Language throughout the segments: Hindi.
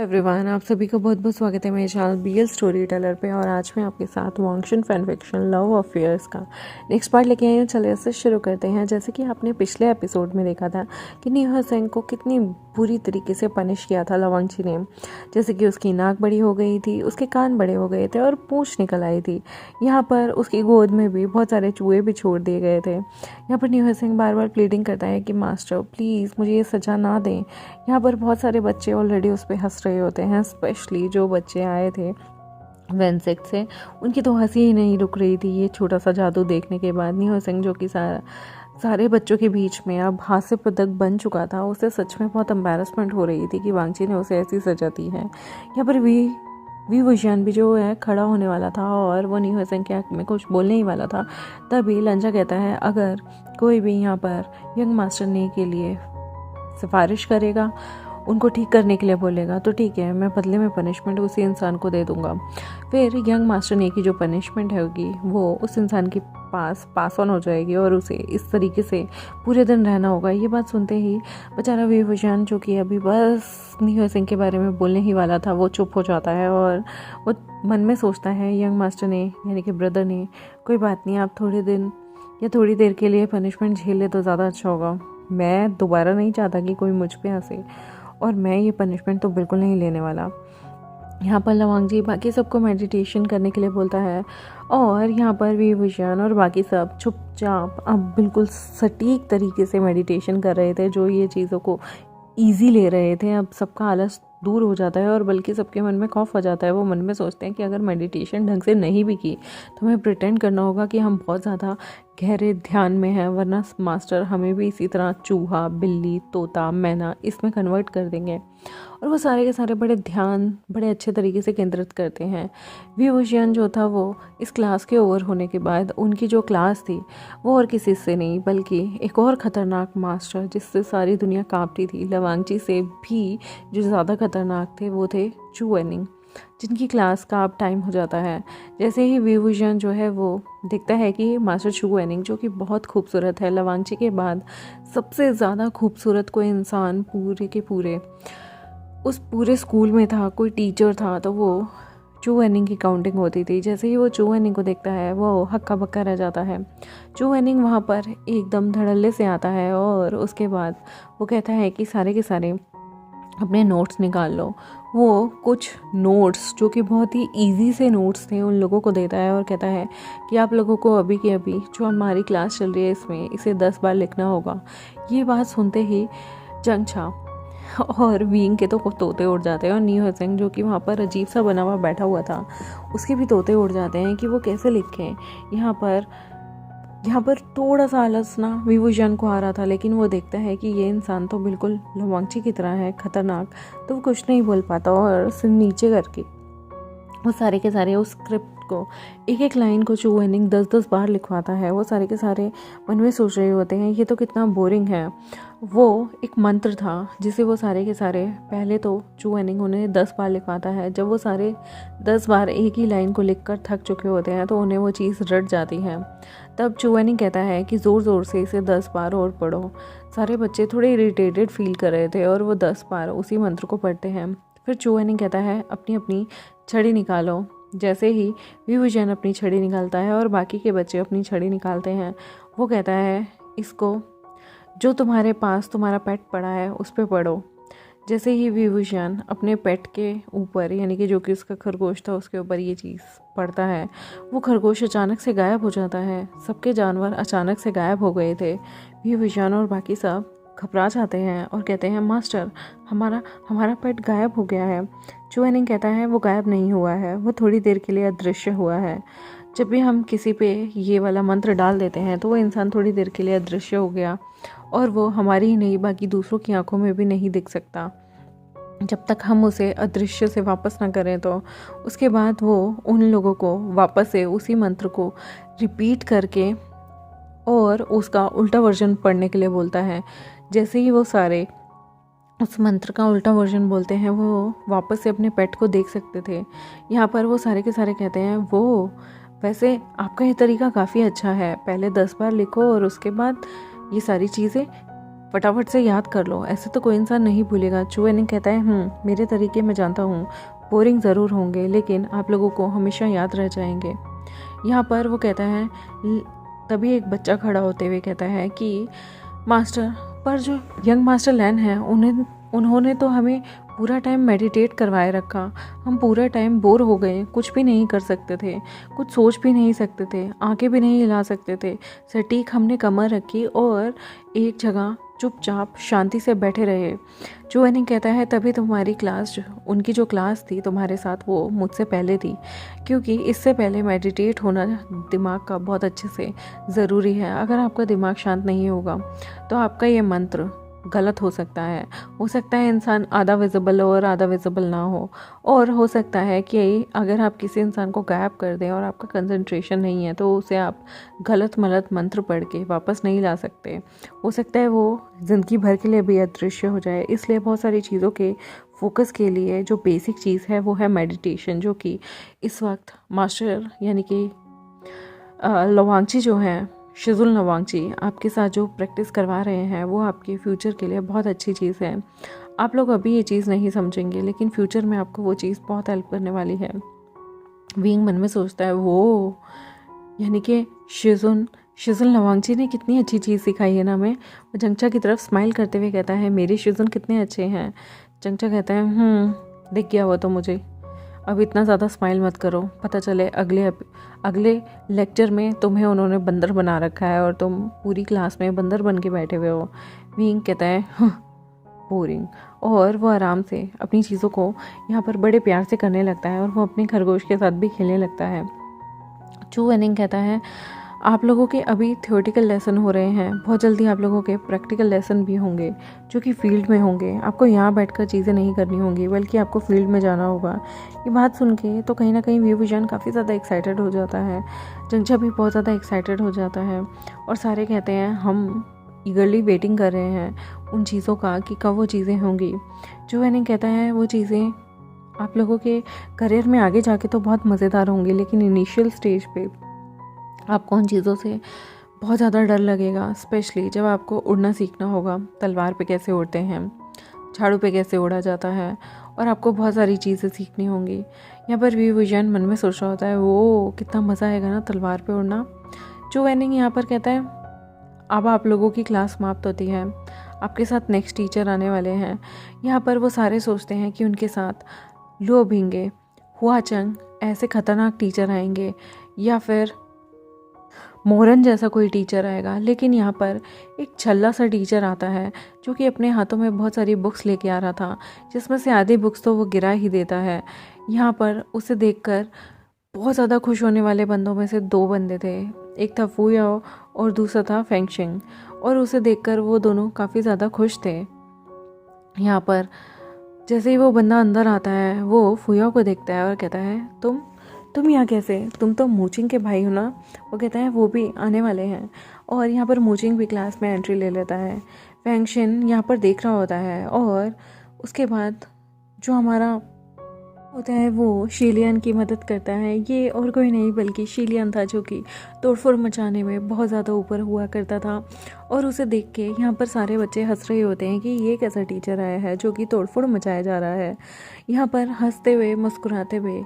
एवरीवन, आप सभी का बहुत बहुत स्वागत है मेरे चैनल BL स्टोरी टेलर पे। और आज मैं आपके साथ वांगशन फैन फिक्शन लव अफेयर्स का नेक्स्ट पार्ट लेके आई हूँ। चलिए इससे शुरू करते हैं। जैसे कि आपने पिछले एपिसोड में देखा था कि निहा सिंह को कितनी बुरी तरीके से पनिश किया था लवंगची ने। जैसे कि उसकी नाक बड़ी हो गई थी, उसके कान बड़े हो गए थे और पूंछ निकल आई थी। यहाँ पर उसकी गोद में भी बहुत सारे चूहे भी छोड़ दिए गए थे। यहाँ पर निहा सिंह बार बार प्लीडिंग करता है कि मास्टर प्लीज़ मुझे ये सज़ा ना दें। यहाँ पर बहुत सारे बच्चे ऑलरेडी उस पर हंस रहे होते हैं, स्पेशली जो बच्चे आए थे वेंसेक से, उनकी तो हंसी ही नहीं रुक रही थी ये छोटा सा जादू देखने के बाद। निहा सिंह जो कि सारे बच्चों के बीच में अब हास्य पदक बन चुका था, उसे सच में बहुत एम्बैरसमेंट हो रही थी कि वांगची ने उसे ऐसी सजा दी है। यहाँ पर वी विजयन भी जो है खड़ा होने वाला था और वो निहा सिंह के हक में कुछ बोलने ही वाला था। तभी लंजा कहता है अगर कोई भी यहाँ पर यंग मास्टर ने के लिए सिफारिश करेगा, उनको ठीक करने के लिए बोलेगा, तो ठीक है, मैं बदले में पनिशमेंट उसी इंसान को दे दूंगा। फिर यंग मास्टर ने की जो पनिशमेंट होगी वो उस इंसान के पास ऑन हो जाएगी और उसे इस तरीके से पूरे दिन रहना होगा। ये बात सुनते ही बेचारा विभूषण जो कि अभी बस निहा सिंह के बारे में बोलने ही वाला था, वो चुप हो जाता है और वो मन में सोचता है यंग मास्टर ने यानी कि ब्रदर ने, कोई बात नहीं, आप थोड़े दिन या थोड़ी देर के लिए पनिशमेंट झेल ले तो ज़्यादा अच्छा होगा। मैं दोबारा नहीं चाहता कि कोई मुझ पे हंसे और मैं ये पनिशमेंट तो बिल्कुल नहीं लेने वाला। यहाँ पर लवांगजी बाकी सबको मेडिटेशन करने के लिए बोलता है और यहाँ पर विभूषण और बाकी सब चुपचाप अब बिल्कुल सटीक तरीके से मेडिटेशन कर रहे थे, जो ये चीज़ों को ईजी ले रहे थे। अब सबका आलस दूर हो जाता है और बल्कि सबके मन में खौफ आ जाता है। वो मन में सोचते हैं कि अगर मेडिटेशन ढंग से नहीं भी की तो हमें प्रिटेंड करना होगा कि हम बहुत ज़्यादा गहरे ध्यान में हैं, वरना मास्टर हमें भी इसी तरह चूहा, बिल्ली, तोता, मैना इसमें कन्वर्ट कर देंगे। और वो सारे के सारे बड़े ध्यान बड़े अच्छे तरीके से केंद्रित करते हैं। विभूषण जो था वो इस क्लास के ओवर होने के बाद उनकी जो क्लास थी वो और किसी से नहीं बल्कि एक और ख़तरनाक मास्टर जिससे सारी दुनिया कांपती थी, लवांगची से भी जो ज़्यादा खतरनाक थे, वो थे चू वेनिंग, जिनकी क्लास का अब टाइम हो जाता है। जैसे ही विभूषण जो है वो देखता है कि मास्टर चू वेनिंग जो कि बहुत खूबसूरत है, लवांगची के बाद सबसे ज़्यादा खूबसूरत कोई इंसान पूरे के पूरे उस पूरे स्कूल में था, कोई टीचर था, तो वो चू वेनिंग की काउंटिंग होती थी। जैसे ही वो चू वेनिंग को देखता है वो हक्का बक्का रह जाता है। चू वेनिंग वहाँ पर एकदम धड़ल्ले से आता है और उसके बाद वो कहता है कि सारे के सारे अपने नोट्स निकाल लो। वो कुछ नोट्स जो कि बहुत ही इजी से नोट्स थे उन लोगों को देता है और कहता है कि आप लोगों को अभी के अभी जो हमारी क्लास चल रही है इसमें इसे 10 बार लिखना होगा। ये बात सुनते ही जंगछा और वींग के तो तोते उड़ जाते हैं और निहा सिंह जो कि वहाँ पर अजीब सा बना हुआ बैठा हुआ था उसके भी तोते उड़ जाते हैं कि वो कैसे लिखें। यहाँ पर थोड़ा सा आलस ना विभूषण को आ रहा था, लेकिन वो देखता है कि ये इंसान तो बिल्कुल लवांगची की तरह है, खतरनाक, तो वो कुछ नहीं बोल पाता और सिर नीचे करके वो सारे के सारे उस स्क्रिप्ट को एक एक लाइन को चू वेनिंग 10-10 बार लिखवाता है। वो सारे के सारे मन में सोच रहे होते हैं ये तो कितना बोरिंग है। वो एक मंत्र था जिसे वो सारे के सारे पहले तो चू वेनिंग उन्हें 10 बार लिखवाता है। जब वो सारे 10 बार एक ही लाइन को लिखकर थक चुके होते हैं तो उन्हें वो चीज़ रट जाती है। तब चू वेनिंग कहता है कि ज़ोर ज़ोर से इसे 10 बार और पढ़ो। सारे बच्चे थोड़े इरिटेटेड फील कर रहे थे और वो 10 बार उसी मंत्र को पढ़ते हैं। फिर चू वेनिंग कहता है अपनी अपनी छड़ी निकालो। जैसे ही विभूषण अपनी छड़ी निकालता है और बाकी के बच्चे अपनी छड़ी निकालते हैं, वो कहता है इसको जो तुम्हारे पास तुम्हारा पेट पड़ा है उस पर पढ़ो। जैसे ही विभूषण अपने पेट के ऊपर यानी कि जो कि उसका खरगोश था उसके ऊपर ये चीज़ पड़ता है, वो खरगोश अचानक से गायब हो जाता है। सबके जानवर अचानक से गायब हो गए थे। विभूषण और बाकी सब घबरा जाते हैं और कहते हैं मास्टर हमारा पेट गायब हो गया है। चू वेनिंग कहता है वो गायब नहीं हुआ है, वो थोड़ी देर के लिए अदृश्य हुआ है। जब भी हम किसी पे ये वाला मंत्र डाल देते हैं तो वो इंसान थोड़ी देर के लिए अदृश्य हो गया और वो हमारी ही नहीं बाकी दूसरों की आंखों में भी नहीं दिख सकता जब तक हम उसे अदृश्य से वापस ना करें। तो उसके बाद वो उन लोगों को वापस से उसी मंत्र को रिपीट करके और उसका उल्टा वर्जन पढ़ने के लिए बोलता है। जैसे ही वो सारे उस मंत्र का उल्टा वर्जन बोलते हैं वो वापस से अपने पेट को देख सकते थे। यहाँ पर वो सारे के सारे कहते हैं वो वैसे आपका ये तरीका काफ़ी अच्छा है, पहले 10 बार लिखो और उसके बाद ये सारी चीज़ें फटाफट से याद कर लो, ऐसे तो कोई इंसान नहीं भूलेगा। चू एनिंग कहता है मेरे तरीके मैं जानता हूँ, बोरिंग ज़रूर होंगे लेकिन आप लोगों को हमेशा याद रह जाएंगे। यहाँ पर वो कहता है, तभी एक बच्चा खड़ा होते हुए कहता है कि मास्टर, पर जो यंग मास्टर लैन है उन्होंने तो हमें पूरा टाइम मेडिटेट करवाए रखा, हम पूरा टाइम बोर हो गए, कुछ भी नहीं कर सकते थे, कुछ सोच भी नहीं सकते थे, आंखें भी नहीं हिला सकते थे। सटीक हमने कमर रखी और एक जगह चुपचाप शांति से बैठे रहे। जो एनिंग कहता है, तभी तुम्हारी क्लास, उनकी जो क्लास थी तुम्हारे साथ, वो मुझसे पहले थी, क्योंकि इससे पहले मेडिटेट होना दिमाग का बहुत अच्छे से ज़रूरी है। अगर आपका दिमाग शांत नहीं होगा तो आपका ये मंत्र गलत हो सकता है इंसान आधा विजिबल हो और आधा विजिबल ना हो, और हो सकता है कि अगर आप किसी इंसान को गायब कर दें और आपका कंसंट्रेशन नहीं है तो उसे आप गलत मलत मंत्र पढ़ के वापस नहीं ला सकते। हो सकता है वो ज़िंदगी भर के लिए भी अदृश्य हो जाए। इसलिए बहुत सारी चीज़ों के फोकस के लिए जो बेसिक चीज़ है वो है मेडिटेशन, जो कि इस वक्त मास्टर यानी कि लवांगची जो हैं, शिजुल नवांगची आपके साथ जो प्रैक्टिस करवा रहे हैं वो आपके फ्यूचर के लिए बहुत अच्छी चीज़ है। आप लोग अभी ये चीज़ नहीं समझेंगे लेकिन फ्यूचर में आपको वो चीज़ बहुत हेल्प करने वाली है। विंग मन में सोचता है, वो यानी कि शिजुल नवांगची ने कितनी अच्छी चीज़ सिखाई है ना हमें। वो जंगचा की तरफ स्माइल करते हुए कहता है, मेरे शिजुन कितने अच्छे हैं। जंगचा कहता है दिख गया वो तो मुझे, अब इतना ज़्यादा स्माइल मत करो, पता चले अगले लेक्चर में तुम्हें उन्होंने बंदर बना रखा है और तुम पूरी क्लास में बंदर बन के बैठे हुए हो। विंग कहता है बोरिंग, और वो आराम से अपनी चीज़ों को यहाँ पर बड़े प्यार से करने लगता है और वो अपने खरगोश के साथ भी खेलने लगता है। चू एनिंग कहता है, आप लोगों के अभी थ्योरेटिकल लेसन हो रहे हैं, बहुत जल्दी आप लोगों के प्रैक्टिकल लेसन भी होंगे जो कि फील्ड में होंगे। आपको यहाँ बैठकर चीज़ें नहीं करनी होंगी बल्कि आपको फील्ड में जाना होगा। ये बात सुन के तो कहीं ना कहीं वी विजन काफ़ी ज़्यादा एक्साइटेड हो जाता है, जंगचा भी बहुत ज़्यादा एक्साइटेड हो जाता है और सारे कहते हैं हम ईगरली वेटिंग कर रहे हैं उन चीज़ों का कि कब वो चीज़ें होंगी। जो एनिंग कहता है, वो चीज़ें आप लोगों के करियर में आगे जाके तो बहुत मज़ेदार होंगी लेकिन इनिशियल स्टेज पे आपको उन चीज़ों से बहुत ज़्यादा डर लगेगा, स्पेशली जब आपको उड़ना सीखना होगा। तलवार पे कैसे उड़ते हैं, झाड़ू पे कैसे उड़ा जाता है, और आपको बहुत सारी चीज़ें सीखनी होंगी। यहाँ पर वी विजन मन में सोच रहा होता है, वो कितना मज़ा आएगा ना तलवार पे उड़ना। जो एनिंग यहाँ पर कहता है, अब आप लोगों की क्लास समाप्त होती है, आपके साथ नेक्स्ट टीचर आने वाले हैं। यहाँ पर वो सारे सोचते हैं कि उनके साथ लो भिंगे, हुआ चंग ऐसे खतरनाक टीचर आएंगे या फिर मोरन जैसा कोई टीचर आएगा, लेकिन यहाँ पर एक छल्ला सा टीचर आता है जो कि अपने हाथों में बहुत सारी बुक्स लेके आ रहा था, जिसमें से आधी बुक्स तो वो गिरा ही देता है। यहाँ पर उसे देखकर बहुत ज़्यादा खुश होने वाले बंदों में से दो बंदे थे, एक था फू याओ और दूसरा था फेंगशिंग, और उसे देखकर वो दोनों काफ़ी ज़्यादा खुश थे। यहाँ पर जैसे ही वो बंदा अंदर आता है वो फू याओ को देखता है और कहता है, तुम यहाँ कैसे, तुम तो मूचिंग के भाई हो ना। वो कहता है वो भी आने वाले हैं, और यहाँ पर मूचिंग भी क्लास में एंट्री ले लेता है। फेंगशिन यहाँ पर देख रहा होता है, और उसके बाद जो हमारा होता है वो शीलियन की मदद करता है। ये और कोई नहीं बल्कि शीलियन था, जो कि तोड़फोड़ मचाने में बहुत ज़्यादा ऊपर हुआ करता था, और उसे देख के यहाँ पर सारे बच्चे हंस रहे होते हैं कि ये कैसा टीचर आया है जो कि तोड़फोड़ मचाया जा रहा है। यहाँ पर हंसते हुए मुस्कुराते हुए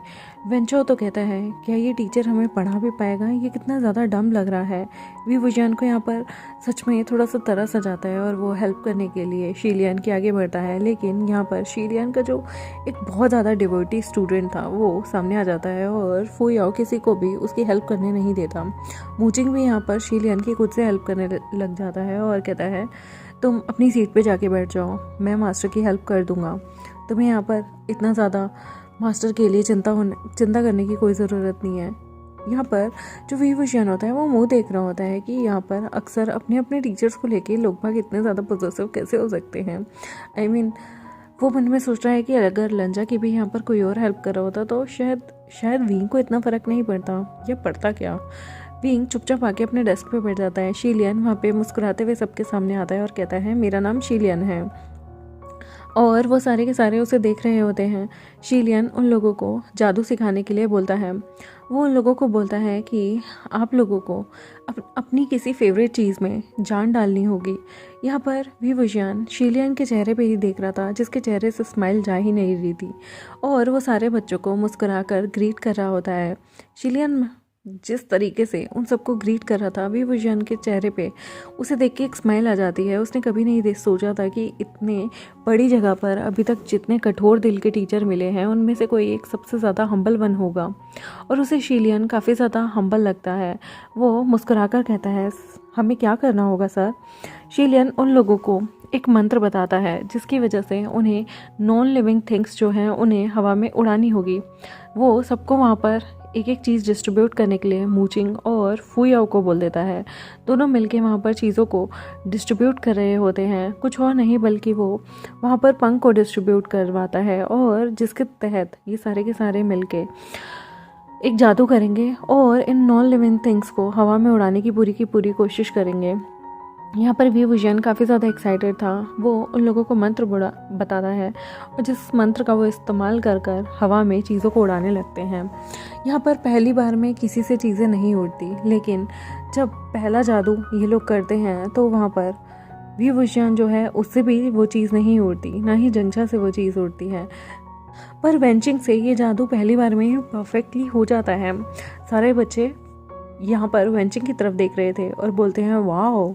वेंचो तो कहता है, क्या ये टीचर हमें पढ़ा भी पाएगा, ये कितना ज़्यादा डम लग रहा है। वी विजन को यहाँ पर सच में थोड़ा सा तरस आ जाता है और वो हेल्प करने के लिए शीलियन के आगे बढ़ता है, लेकिन यहाँ पर शीलियन का जो एक बहुत ज़्यादा डिवोटी स्टूडेंट था वो सामने आ जाता है और फू याओ किसी को भी उसकी हेल्प करने नहीं देता। मूचिंग भी यहाँ पर शीलियन की खुद से हेल्प करने लग जाता है और कहता है, तुम अपनी सीट पे जाके बैठ जाओ, मैं मास्टर की हेल्प कर दूंगा, तुम्हें यहाँ पर इतना ज़्यादा मास्टर के लिए चिंता करने की कोई ज़रूरत नहीं है। यहाँ पर जो वी विजन होता है वो मुँह देख रहा होता है कि यहाँ पर अक्सर अपने अपने टीचर्स को लेके लोग बाग इतने ज़्यादा पॉजिटिव कैसे हो सकते हैं। I mean, वो मन में सोच रहा है कि अगर लंजा की भी यहाँ पर कोई और हेल्प कर रहा होता तो शायद विंग को इतना फ़र्क नहीं पड़ता, या पड़ता क्या। विंग चुपचाप आके अपने डेस्क पे बैठ जाता है। शीलियन वहाँ पे मुस्कुराते हुए सबके सामने आता है और कहता है, मेरा नाम शीलियन है, और वो सारे के सारे उसे देख रहे होते हैं। शीलियन उन लोगों को जादू सिखाने के लिए बोलता है। वो उन लोगों को बोलता है कि आप लोगों को अपनी किसी फेवरेट चीज़ में जान डालनी होगी। यहाँ पर विवुजियान शीलियन के चेहरे पे ही देख रहा था, जिसके चेहरे से स्माइल जा ही नहीं रही थी, और वो सारे बच्चों को मुस्कुराकर ग्रीट कर रहा होता है। शीलियन जिस तरीके से उन सबको ग्रीट कर रहा था, विवुजियान के चेहरे पे उसे देख के एक स्माइल आ जाती है। उसने कभी नहीं सोचा था कि इतने बड़ी जगह पर अभी तक जितने कठोर दिल के टीचर मिले हैं उनमें से कोई एक सबसे ज़्यादा हम्बल वन होगा, और उसे शीलियन काफ़ी ज़्यादा हम्बल लगता है। वो मुस्कुराकर कहता है, हमें क्या करना होगा सर? शीलियन उन लोगों को एक मंत्र बताता है जिसकी वजह से उन्हें नॉन लिविंग थिंग्स जो हैं उन्हें हवा में उड़ानी होगी। वो सबको वहाँ पर एक एक चीज़ डिस्ट्रीब्यूट करने के लिए मूचिंग और फुयाओ को बोल देता है। दोनों मिलके वहाँ पर चीज़ों को डिस्ट्रीब्यूट कर रहे होते हैं, कुछ और नहीं बल्कि वो वहाँ पर पंख को डिस्ट्रीब्यूट करवाता है, और जिसके तहत ये सारे के सारे मिलके एक जादू करेंगे और इन नॉन लिविंग थिंग्स को हवा में उड़ाने की पूरी कोशिश करेंगे। यहाँ पर विवुजियान काफ़ी ज़्यादा एक्साइटेड था। वो उन लोगों को मंत्र बताता है, और जिस मंत्र का वो इस्तेमाल कर कर हवा में चीज़ों को उड़ाने लगते हैं। यहाँ पर पहली बार में किसी से चीज़ें नहीं उड़ती, लेकिन जब पहला जादू ये लोग करते हैं तो वहाँ पर विवुजियान जो है उससे भी वो चीज़ नहीं उड़ती, ना ही जंगछा से वो चीज़ उड़ती है। पर वेंचिंग से ये जादू पहली बार में ही परफेक्टली हो जाता है। सारे बच्चे यहाँ पर वेंचिंग की तरफ देख रहे थे और बोलते हैं वाह।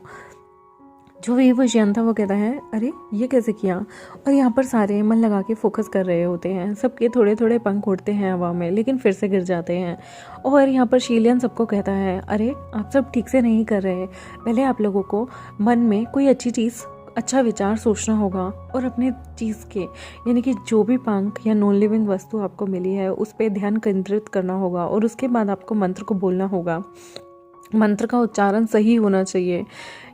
जो विवुजियान था वो कहता है, अरे ये कैसे किया? और यहाँ पर सारे मन लगा के फोकस कर रहे होते हैं। सबके थोड़े थोड़े पंख उड़ते हैं हवा में, लेकिन फिर से गिर जाते हैं। और यहाँ पर शीलियन सबको कहता है, अरे आप सब ठीक से नहीं कर रहे, पहले आप लोगों को मन में कोई अच्छी चीज़, अच्छा विचार सोचना होगा, और अपने चीज़ के यानी कि जो भी पंख या नॉन लिविंग वस्तु आपको मिली है उस पर ध्यान केंद्रित करना होगा, और उसके बाद आपको मंत्र को बोलना होगा। मंत्र का उच्चारण सही होना चाहिए।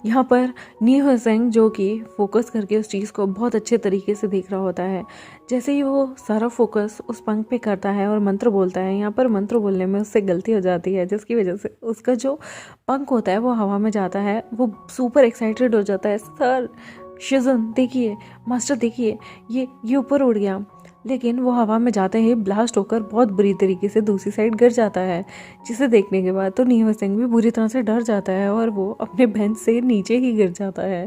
यहाँ पर नी हुएसेंग जो कि फोकस करके उस चीज़ को बहुत अच्छे तरीके से देख रहा होता है। जैसे ही वो सारा फोकस उस पंख पे करता है और मंत्र बोलता है, यहाँ पर मंत्र बोलने में उससे गलती हो जाती है, जिसकी वजह से उसका जो पंख होता है वो हवा में जाता है। वो सुपर एक्साइटेड हो जाता है, सर शिजन देखिए, मास्टर देखिए, ये ऊपर उड़ गया। लेकिन वो हवा में जाते ही ब्लास्ट होकर बहुत बुरी तरीके से दूसरी साइड गिर जाता है, जिसे देखने के बाद तो नी हुएसेंग भी बुरी तरह से डर जाता है और वो अपने बेंच से नीचे ही गिर जाता है।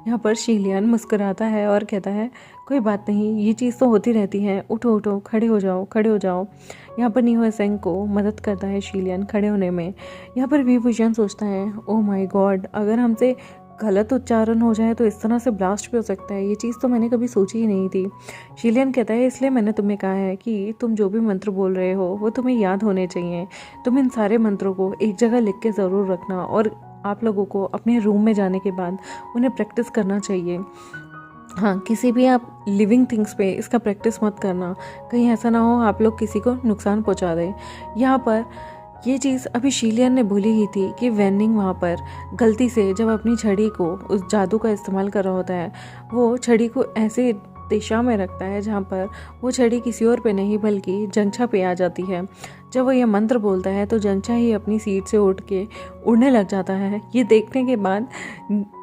यहाँ पर शीलियन मुस्कुराता है और कहता है, कोई बात नहीं, ये चीज़ तो होती रहती है, उठो उठो, खड़े हो जाओ, खड़े हो जाओ। यहाँ पर नी हुएसेंग को मदद करता है शीलियन खड़े होने में। यहाँ पर विवुजियान सोचता है, ओ माय गॉड, अगर हमसे गलत उच्चारण हो जाए तो इस तरह से ब्लास्ट भी हो सकता है, ये चीज़ तो मैंने कभी सोची ही नहीं थी। शीलियन कहता है, इसलिए मैंने तुम्हें कहा है कि तुम जो भी मंत्र बोल रहे हो वो तुम्हें याद होने चाहिए। तुम इन सारे मंत्रों को एक जगह लिख के ज़रूर रखना, और आप लोगों को अपने रूम में जाने के बाद उन्हें प्रैक्टिस करना चाहिए। हाँ, किसी भी आप लिविंग थिंग्स पे इसका प्रैक्टिस मत करना, कहीं ऐसा ना हो आप लोग किसी को नुकसान पहुँचा दें। यहाँ पर ये चीज़ अभी शीलियन ने भूली ही थी कि वेनिंग वहाँ पर गलती से जब अपनी छड़ी को उस जादू का इस्तेमाल कर रहा होता है, वो छड़ी को ऐसे दिशा में रखता है जहाँ पर वो छड़ी किसी और पे नहीं बल्कि जंगछा पे आ जाती है। जब वो ये मंत्र बोलता है तो जंगछा ही अपनी सीट से उठ के उड़ने लग जाता है। ये देखने के बाद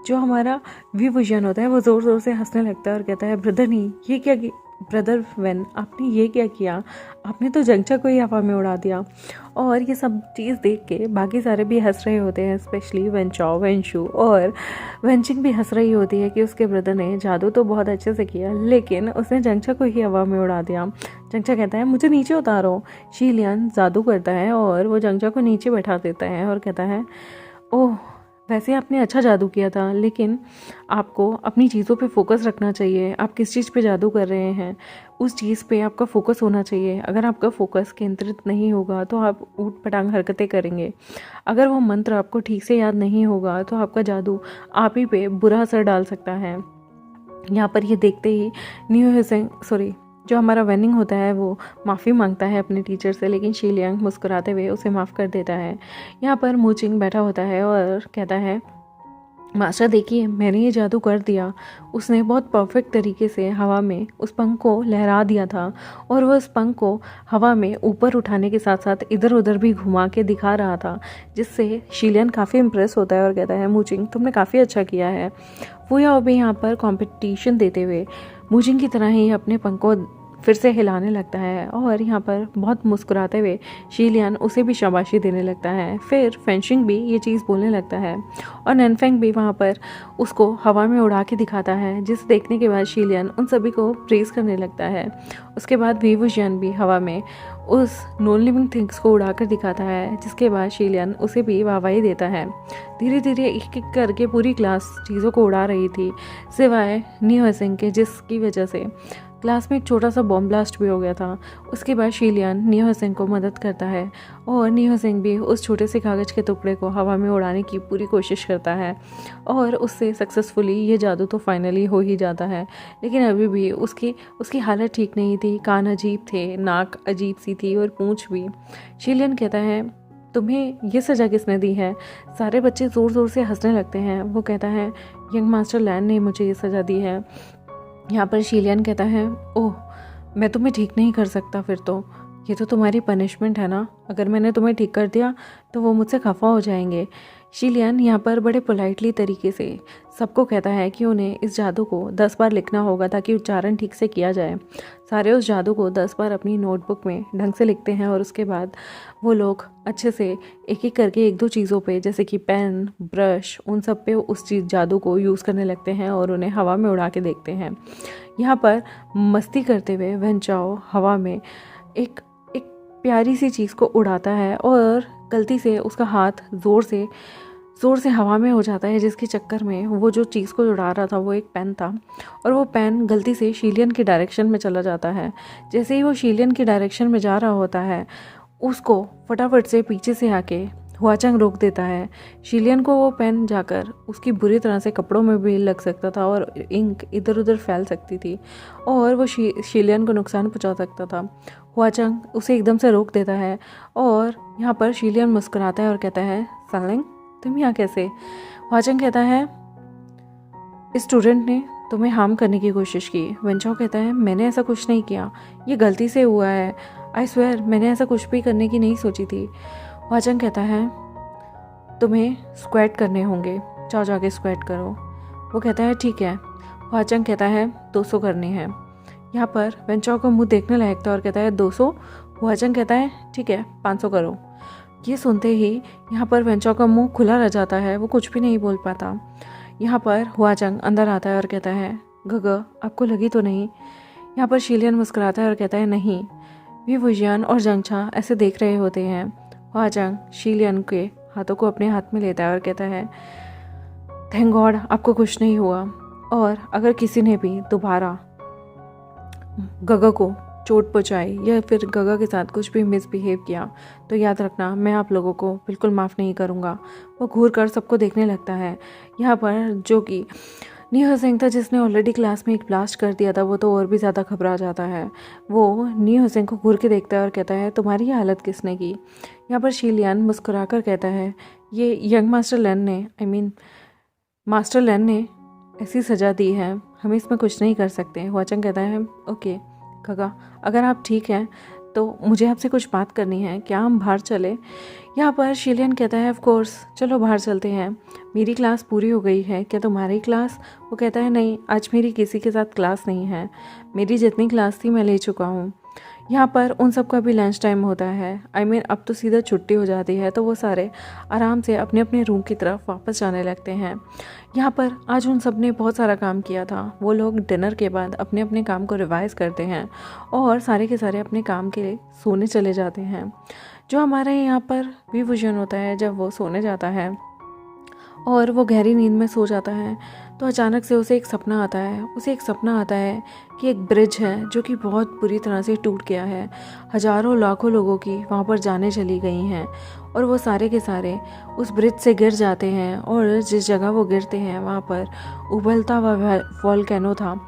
जो हमारा विवुजियान होता है वो ज़ोर ज़ोर से हंसने लगता है और कहता है, ब्रदर नहीं, ये क्या ब्रदर वेन, आपने ये क्या किया? आपने तो जंगछा को ही हवा में उड़ा दिया। और ये सब चीज़ देख के बाकी सारे भी हंस रहे होते हैं, स्पेशली वेंचाओ, वेंशु और वेंचिंग भी हंस रही होती है कि उसके ब्रदर ने जादू तो बहुत अच्छे से किया, लेकिन उसने जंगछा को ही हवा में उड़ा दिया। जंगछा कहता है, मुझे नीचे उतारो। शीलियन जादू करता है और वो जंगछा को नीचे बैठा देता है और कहता है, ओह वैसे आपने अच्छा जादू किया था, लेकिन आपको अपनी चीज़ों पे फोकस रखना चाहिए। आप किस चीज़ पे जादू कर रहे हैं उस चीज़ पे आपका फोकस होना चाहिए। अगर आपका फोकस केंद्रित नहीं होगा तो आप ऊट पटांग हरकतें करेंगे। अगर वो मंत्र आपको ठीक से याद नहीं होगा तो आपका जादू आप ही पे बुरा असर डाल सकता है। यहाँ पर ये देखते ही न्यू हुएसेंग जो हमारा वेनिंग होता है वो माफ़ी मांगता है अपने टीचर से, लेकिन शीलियन मुस्कुराते हुए उसे माफ़ कर देता है। यहाँ पर मूचिंग बैठा होता है और कहता है, मास्टर देखिए, मैंने ये जादू कर दिया। उसने बहुत परफेक्ट तरीके से हवा में उस पंख को लहरा दिया था और वह उस पंख को हवा में ऊपर उठाने के साथ साथ इधर उधर भी घुमा के दिखा रहा था, जिससे शीलियन काफ़ी इम्प्रेस होता है और कहता है, मूचिंग तुमने काफ़ी अच्छा किया है। वो भी यहाँ पर कंपटीशन देते हुए मूजिंग की तरह ही अपने पंख को फिर से हिलाने लगता है और यहाँ पर बहुत मुस्कुराते हुए शीलियन उसे भी शाबाशी देने लगता है। फिर फेंशिंग भी ये चीज़ बोलने लगता है और नैनफेंग भी वहाँ पर उसको हवा में उड़ा के दिखाता है, जिसे देखने के बाद शीलियन उन सभी को प्रेज़ करने लगता है। उसके बाद वी वुशियन भी हवा में उस नॉन लिविंग थिंग्स को उड़ाकर दिखाता है, जिसके बाद शीलियन उसे भी वाहवाही देता है। धीरे धीरे एक एक करके पूरी क्लास चीज़ों को उड़ा रही थी, सिवाय नियोसिंग के, जिसकी वजह से क्लास में एक छोटा सा बॉम्ब ब्लास्ट भी हो गया था। उसके बाद शीलियन नियोसिंग को मदद करता है और नियोसिंग भी उस छोटे से कागज़ के टुकड़े को हवा में उड़ाने की पूरी कोशिश करता है और उससे सक्सेसफुली ये जादू तो फाइनली हो ही जाता है। लेकिन अभी भी उसकी हालत ठीक नहीं थी। कान अजीब थे, नाक अजीब सी थी और पूँछ भी। शीलियन कहता है, तुम्हें ये सज़ा किसने दी है? सारे बच्चे ज़ोर ज़ोर से हंसने लगते हैं। वो कहता है, यंग मास्टर लैन ने मुझे ये सज़ा दी है। यहाँ पर शीलियन कहता है, ओह, मैं तुम्हें ठीक नहीं कर सकता, फिर तो ये तो तुम्हारी पनिशमेंट है ना। अगर मैंने तुम्हें ठीक कर दिया तो वो मुझसे खफा हो जाएंगे। शीलियन यहाँ पर बड़े पोलाइटली तरीके से सबको कहता है कि उन्हें इस जादू को 10 बार लिखना होगा ताकि उच्चारण ठीक से किया जाए। सारे उस जादू को 10 बार अपनी नोटबुक में ढंग से लिखते हैं और उसके बाद वो लोग अच्छे से एक एक करके एक दो चीज़ों पे, जैसे कि पेन, ब्रश, उन सब पे उस चीज़ जादू को यूज़ करने लगते हैं और उन्हें हवा में उड़ा के देखते हैं। यहाँ पर मस्ती करते हुए वेंचाओ हवा में एक प्यारी सी चीज़ को उड़ाता है और गलती से उसका हाथ ज़ोर से हवा में हो जाता है, जिसके चक्कर में वो जो चीज़ को उड़ा रहा था वो एक पेन था और वो पेन गलती से शीलियन की डायरेक्शन में चला जाता है। जैसे ही वो शीलियन की डायरेक्शन में जा रहा होता है, उसको फटाफट से पीछे से आके हुआचंग रोक देता है। शीलियन को वो पेन जाकर उसकी बुरी तरह से कपड़ों में भी लग सकता था और इंक इधर उधर फैल सकती थी और वो शीलियन को नुकसान पहुंचा सकता था। हुआचंग उसे एकदम से रोक देता है और यहाँ पर शीलियन मुस्कुराता है और कहता है, सनलिंग, तुम यहाँ कैसे? हुआचंग कहता है, इस स्टूडेंट ने तुम्हें हार्म करने की कोशिश की। वेंचाओ कहता है, मैंने ऐसा कुछ नहीं किया, ये गलती से हुआ है। आई स्वेयर, मैंने ऐसा कुछ भी करने की नहीं सोची थी। हुआचंग कहता है, तुम्हें स्क्वाट करने होंगे, जाओ जाके स्क्वाट करो। वो कहता है, ठीक है। हुआचंग कहता है, 200 करने हैं। यहाँ पर वेंचाओ को मुंह देखने लायक था और कहता है, 200? हुआचंग कहता है, ठीक है, 500 करो। ये सुनते ही यहाँ पर वेंचाओ का मुंह खुला रह जाता है, वो कुछ भी नहीं बोल पाता। यहाँ पर हुआचंग अंदर आता है और कहता है, गग, आपको लगी तो नहीं? यहाँ पर शीलियन मुस्कुराता है और कहता है, नहीं। वी वुशियन और जंगछा ऐसे देख रहे होते हैं। हुआचंग शीलियन के हाथों को अपने हाथ में लेता है और कहता है, थैंक गॉड आपको कुछ नहीं हुआ, और अगर किसी ने भी दोबारा गगा को चोट पहुंचाई या फिर गगा के साथ कुछ भी मिसबिहेव किया तो याद रखना, मैं आप लोगों को बिल्कुल माफ़ नहीं करूँगा। वो घूर कर सबको देखने लगता है। यहाँ पर जो कि नियोसिंग था, जिसने ऑलरेडी क्लास में एक ब्लास्ट कर दिया था, वो तो और भी ज़्यादा घबरा जाता है। वो नियोसिंग को घूर के देखता है और कहता है, तुम्हारी ये हालत किसने की? यहाँ पर शीलियन मुस्कुराकर कहता है, ये यंग मास्टर लैन ने ऐसी सज़ा दी है, हम इसमें कुछ नहीं कर सकते। हुआचंग कहता है, ओके गगा, अगर आप ठीक हैं तो मुझे आपसे कुछ बात करनी है, क्या हम बाहर चले? यहाँ पर शीलियन कहता है, ऑफ कोर्स, चलो बाहर चलते हैं। मेरी क्लास पूरी हो गई है, क्या तुम्हारी क्लास? वो कहता है, नहीं, आज मेरी किसी के साथ क्लास नहीं है, मेरी जितनी क्लास थी मैं ले चुका हूँ। यहाँ पर उन सब का भी लंच टाइम होता है। अब तो सीधा छुट्टी हो जाती है, तो वो सारे आराम से अपने अपने रूम की तरफ वापस जाने लगते हैं। यहाँ पर आज उन सब ने बहुत सारा काम किया था। वो लोग डिनर के बाद अपने अपने काम को रिवाइज करते हैं और सारे के सारे अपने काम के लिए सोने चले जाते हैं। जो हमारे यहाँ पर वी वुशियन होता है, जब वो सोने जाता है और वो गहरी नींद में सो जाता है, तो अचानक से उसे एक सपना आता है कि एक ब्रिज है जो कि बहुत बुरी तरह से टूट गया है। हजारों लाखों लोगों की वहाँ पर जानें चली गई हैं और वो सारे के सारे उस ब्रिज से गिर जाते हैं और जिस जगह वो गिरते हैं वहाँ पर उबलता हुआ वॉल्केनो था,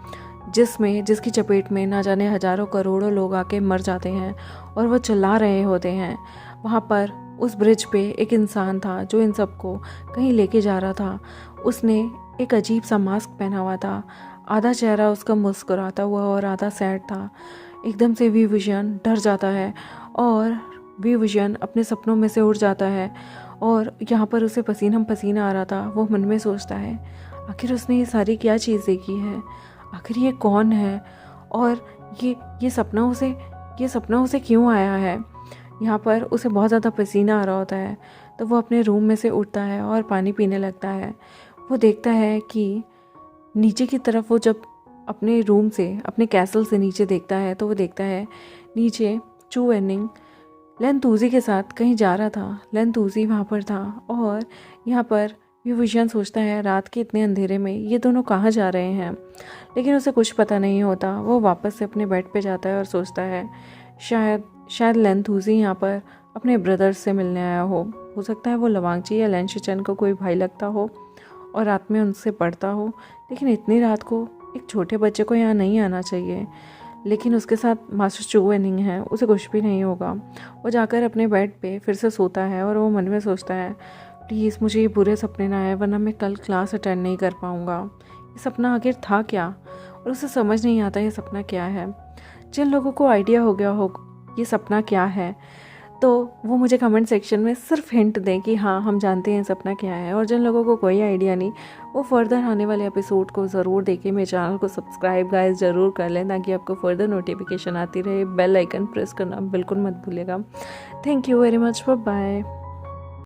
जिसकी चपेट में ना जाने हजारों करोड़ों लोग आके मर जाते हैं और वो चिल्ला रहे होते हैं। वहाँ पर उस ब्रिज पे एक इंसान था जो इन सबको कहीं लेके जा रहा था। उसने एक अजीब सा मास्क पहना हुआ था, आधा चेहरा उसका मुस्कुराता हुआ और आधा सैड था। एकदम से वी वुशियन डर जाता है और वी वुशियन अपने सपनों में से उड़ जाता है और यहाँ पर उसे पसीना पसीना आ रहा था। वो मन में सोचता है, आखिर उसने ये सारी क्या चीज़ देखी है, आखिर ये कौन है और ये सपना उसे क्यों आया है। यहाँ पर उसे बहुत ज़्यादा पसीना आ रहा होता है, तो वो अपने रूम में से उठता है और पानी पीने लगता है। वो देखता है कि नीचे की तरफ, वो जब अपने रूम से, अपने कैसल से नीचे देखता है, तो वो देखता है नीचे चू वेनिंग लेंतूजी के साथ कहीं जा रहा था। लेंतूजी वहाँ पर था और यहाँ पर विविजन सोचता है रात के इतने अंधेरे में ये दोनों कहाँ जा रहे हैं, लेकिन उसे कुछ पता नहीं होता। वो वापस से अपने बेड पे जाता है और सोचता है शायद लेंतूजी यहाँ पर अपने ब्रदर्स से मिलने आया हो सकता है वो लवांगची या लेंशिचन को कोई भाई लगता हो और रात में उनसे पढ़ता हो, लेकिन इतनी रात को एक छोटे बच्चे को यहाँ नहीं आना चाहिए। लेकिन उसके साथ मास्टर चू वेनिंग है, उसे कुछ भी नहीं होगा। वो जाकर अपने बेड पे फिर से सोता है और वो मन में सोचता है प्लीज़ मुझे ये बुरे सपने ना आए, वरना मैं कल क्लास अटेंड नहीं कर पाऊँगा। ये सपना आखिर था क्या, और उसे समझ नहीं आता ये सपना क्या है। जिन लोगों को आइडिया हो गया हो ये सपना क्या है, तो वो मुझे कमेंट सेक्शन में सिर्फ हिंट दें कि हाँ हम जानते हैं सपना क्या है। और जिन लोगों को कोई आइडिया नहीं, वो फर्दर आने वाले एपिसोड को ज़रूर देखें। मेरे चैनल को सब्सक्राइब गाइस ज़रूर कर लें ताकि आपको फर्दर नोटिफिकेशन आती रहे। बेल आइकन प्रेस करना बिल्कुल मत भूलिएगा। Thank you very much, bye bye.